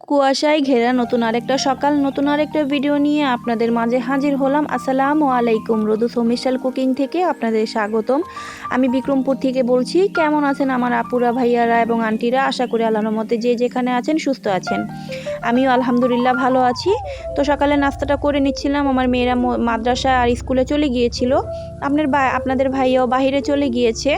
কুয়াশায় ঘেরা নতুন আরেকটা সকাল, নতুন আরেকটা ভিডিও নিয়ে আপনাদের মাঝে হাজির হলাম। আসসালামু আলাইকুম। রোদুস হোমস্টাইল কুকিং থেকে আপনাদের স্বাগতম। আমি বিক্রমপুর থেকে বলছি। কেমন আছেন আমার আপুরা, ভাইয়ারা এবং আন্টিরা? আশা করি আল্লাহর রহমতে যে যেখানে আছেন সুস্থ আছেন। আমিও আলহামদুলিল্লাহ ভালো আছি। তো সকালে নাস্তাটা করে নিচ্ছিলাম। আমার মেয়েরা মাদ্রাসা আর স্কুলে চলে গিয়েছিল। আপনাদের ভাইয়াও বাহিরে চলে গিয়েছে।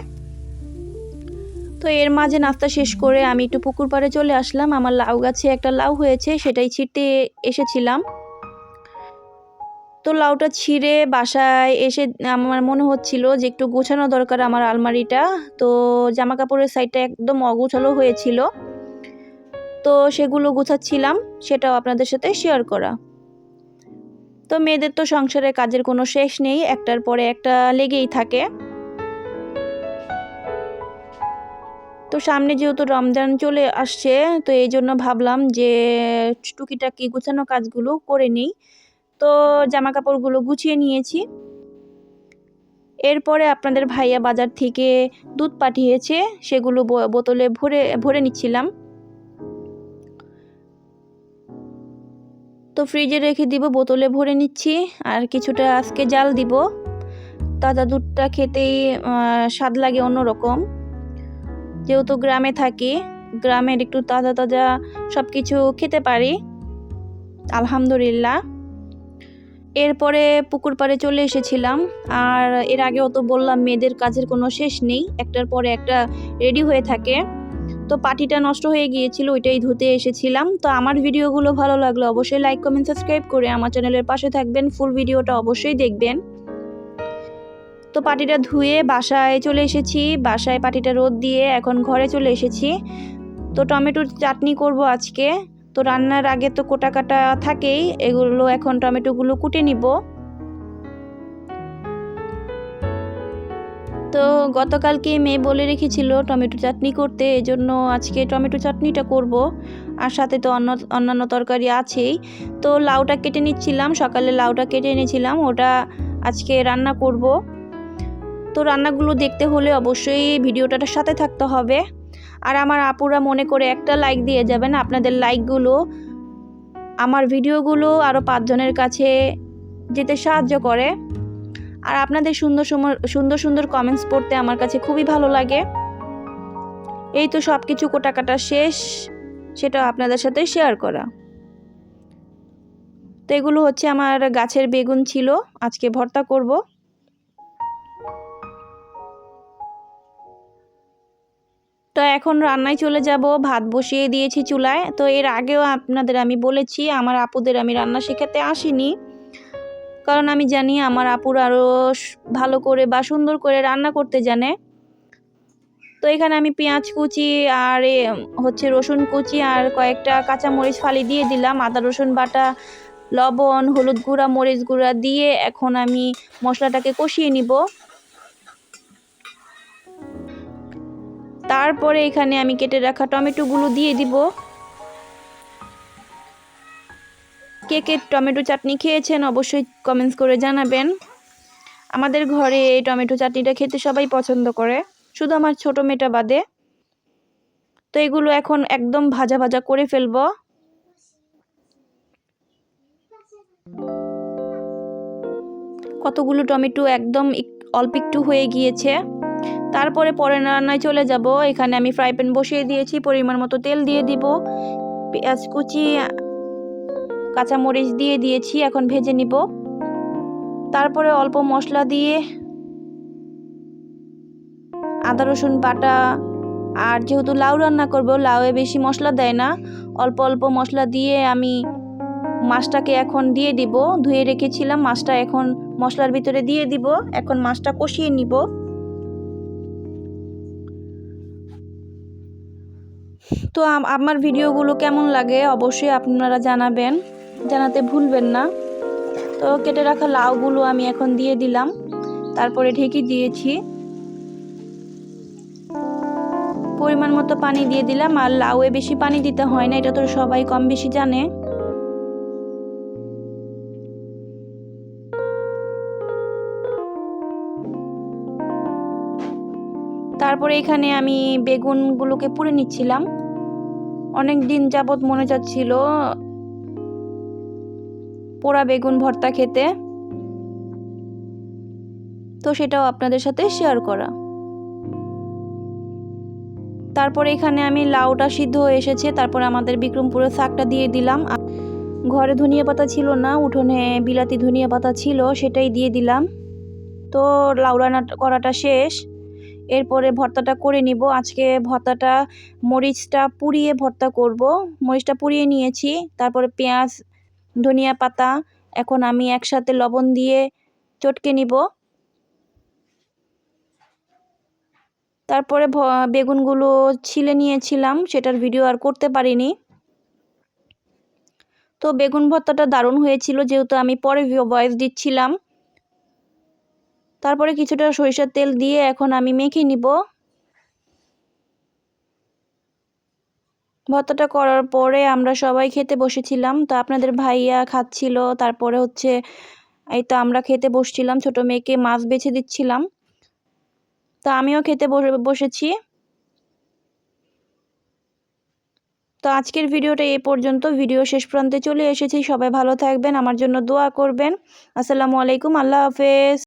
তো এর মাঝে নাস্তা শেষ করে আমি একটু পুকুর পাড়ে চলে আসলাম। আমার লাউ গাছে একটা লাউ হয়েছে, সেটাই ছিঁড়তে এসেছিলাম। তো লাউটা ছিঁড়ে বাসায় এসে আমার মনে হচ্ছিল যে একটু গোছানো দরকার আমার আলমারিটা। তো জামা কাপড়ের সাইডটা একদম অগোছালো হয়েছিল, তো সেগুলো গোছাচ্ছিলাম, সেটাও আপনাদের সাথে শেয়ার করা। তো মেয়েদের তো সংসারে কাজের কোনো শেষ নেই, একটার পরে একটা লেগেই থাকে। তো সামনে যেহেতু রমজান চলে আসছে, তো এই জন্য ভাবলাম যে টুকিটাকি গুছানো কাজগুলো করে নিই। তো জামা কাপড়গুলো গুছিয়ে নিয়েছি। এরপরে আপনাদের ভাইয়া বাজার থেকে দুধ পাঠিয়েছে, সেগুলো বোতলে ভরে ভরে নিচ্ছিলাম। তো ফ্রিজে রেখে দিব, বোতলে ভরে নিচ্ছি। আর কিছুটা আজকে জাল দিব। তাজা দুধটা খেতেই স্বাদ লাগে অন্যরকম। যেহেতু গ্রামে থাকি, গ্রামের একটু তাজা তাজা সব কিছু খেতে পারি আলহামদুলিল্লাহ। এরপরে পুকুর পাড়ে চলে এসেছিলাম। আর এর আগেও তো বললাম মেয়েদের কাজের কোনো শেষ নেই, একটার পরে একটা রেডি হয়ে থাকে। তো পাটিটা নষ্ট হয়ে গিয়েছিল, ওইটাই ধুতে এসেছিলাম। তো আমার ভিডিওগুলো ভালো লাগলে অবশ্যই লাইক, কমেন্ট, সাবস্ক্রাইব করে আমার চ্যানেলের পাশে থাকবেন। ফুল ভিডিওটা অবশ্যই দেখবেন। তো পাটিটা ধুয়ে বাসায় চলে এসেছি। বাসায় পাটিটা রোদ দিয়ে এখন ঘরে চলে এসেছি। তো টমেটোর চাটনি করব আজকে। তো রান্নার আগে তো কোটা কাটা থাকেই, এগুলো এখন টমেটোগুলো কুটে নিব। তো গতকালকে মেয়ে বলে রেখেছিল টমেটো চাটনি করতে, এজন্য আজকে টমেটো চাটনিটা করব। আর সাথে তো অন্যান্য তরকারি আছেই। তো লাউটা কেটে নিচ্ছিলাম, সকালে লাউটা কেটে এনেছিলাম, ওটা আজকে রান্না করব। তো রান্নাগুলো দেখতে হলে অবশ্যই ভিডিওটার সাথে থাকতে হবে। আর আমার আপুরা মনে করে একটা লাইক দিয়ে যাবেন। আপনাদের লাইকগুলো আমার ভিডিওগুলো আরও 5 জনের কাছে যেতে সাহায্য করে। আর আপনাদের সুন্দর সুন্দর কমেন্টস পড়তে আমার কাছে খুবই ভালো লাগে। এই তো সব কিছু কোটাকাটা শেষ, সেটা আপনাদের সাথে শেয়ার করা। তো এগুলো হচ্ছে আমার গাছের বেগুন ছিল, আজকে ভর্তা করব। তো এখন রান্নায় চলে যাব। ভাত বসিয়ে দিয়েছি চুলায়। তো এর আগেও আপনাদের আমি বলেছি আমার আপুদের আমি রান্না শেখাতে আসিনি, কারণ আমি জানি আমার আপুরা আরও ভালো করে বা সুন্দর করে রান্না করতে জানে। তো এখানে আমি পেঁয়াজ কুচি আর হচ্ছে রসুন কুচি আর কয়েকটা কাঁচামরিচ ফালি দিয়ে দিলাম, আদা রসুন বাটা, লবণ, হলুদ গুঁড়া, মরিচ গুঁড়া দিয়ে এখন আমি মশলাটাকে কষিয়ে নিব। তারপরে এখানে আমি কেটে রাখা টমেটোগুলো দিয়ে দিব। কে কে টমেটো চাটনি খেয়েছেন অবশ্যই কমেন্টস করে জানাবেন। আমাদের ঘরে এই টমেটো চাটনিটা খেতে সবাই পছন্দ করে, শুধু আমার ছোট মেয়েটা বাদে। তো এগুলো এখন একদম ভাজা ভাজা করে ফেলবো। কতগুলো টমেটো একদম অল্প একটু হয়ে গিয়েছে। তারপরে রান্নায় চলে যাব। এখানে আমি ফ্রাই প্যান বসিয়ে দিয়েছি, পরিমাণ মতো তেল দিয়ে দিব, পেঁয়াজ কুচি, কাঁচামরিচ দিয়ে দিয়েছি, এখন ভেজে নিব। তারপরে অল্প মশলা দিয়ে আদা রসুন বাটা, আর যেহেতু লাউ রান্না করব, লাউয়ে বেশি মশলা দেয় না, অল্প অল্প মশলা দিয়ে আমি মাছটাকে এখন দিয়ে দিব। ধুয়ে রেখেছিলাম মাছটা, এখন মশলার ভিতরে দিয়ে দিব। এখন মাছটা কষিয়ে নিব। তো আমার ভিডিওগুলো কেমন লাগে অবশ্যই আপনারা জানাবেন, জানাতে ভুলবেন না। তো কেটে রাখা লাউগুলো আমি এখন দিয়ে দিলাম, তারপরে ঢেকে দিয়েছি। পরিমাণ মতো পানি দিয়ে দিলাম। আর লাউয়ে বেশি পানি দিতে হয় না, এটা তো সবাই কম বেশি জানে। তারপরে এখানে আমি বেগুনগুলোকে পুড়ে নিচ্ছিলাম। অনেক দিন যাবৎ মনে যাচ্ছিল পোড়া বেগুন ভর্তা খেতে, তো সেটাও আপনাদের সাথে শেয়ার করা। তারপরে এখানে আমি লাউটা সিদ্ধ হয়ে এসেছে, তারপর আমাদের বিক্রমপুরের শাকটা দিয়ে দিলাম। ঘরে ধনিয়া পাতা ছিল না, উঠোনে বিলাতি ধনিয়া পাতা ছিল, সেটাই দিয়ে দিলাম। তো লাউ রান্না করাটা শেষ, এরপরে ভর্তাটা করে নিব। আজকে ভর্তাটা মরিচটা পুড়িয়ে ভর্তা করব। মরিচটা পুড়িয়ে নিয়েছি, তারপরে পেঁয়াজ, ধনিয়া পাতা এখন আমি একসাথে লবণ দিয়ে চটকে নিব। তারপরে বেগুনগুলো ছিলে নিয়েছিলাম, সেটার ভিডিও আর করতে পারিনি। তো বেগুন ভর্তাটা দারুণ হয়েছিল, যেহেতু আমি পরে ভয়েস দিচ্ছিলাম। তারপরে কিছুটা সরিষার তেল দিয়ে এখন আমি মেখে নিব। ভর্তাটা করার পরে আমরা সবাই খেতে বসেছিলাম। তো আপনাদের ভাইয়া খাচ্ছিল, তারপরে হচ্ছে এই তো আমরা খেতে বসছিলাম, ছোট মেয়েকে মাছ বেছে দিচ্ছিলাম। তো আমিও খেতে বসেছি। তো আজকের ভিডিওটা এই পর্যন্ত। ভিডিও শেষ প্রান্তে চলে এসেছি। সবাই ভালো থাকবেন, আমার জন্য দোয়া করবেন। আসসালামু আলাইকুম, আল্লাহ হাফেজ।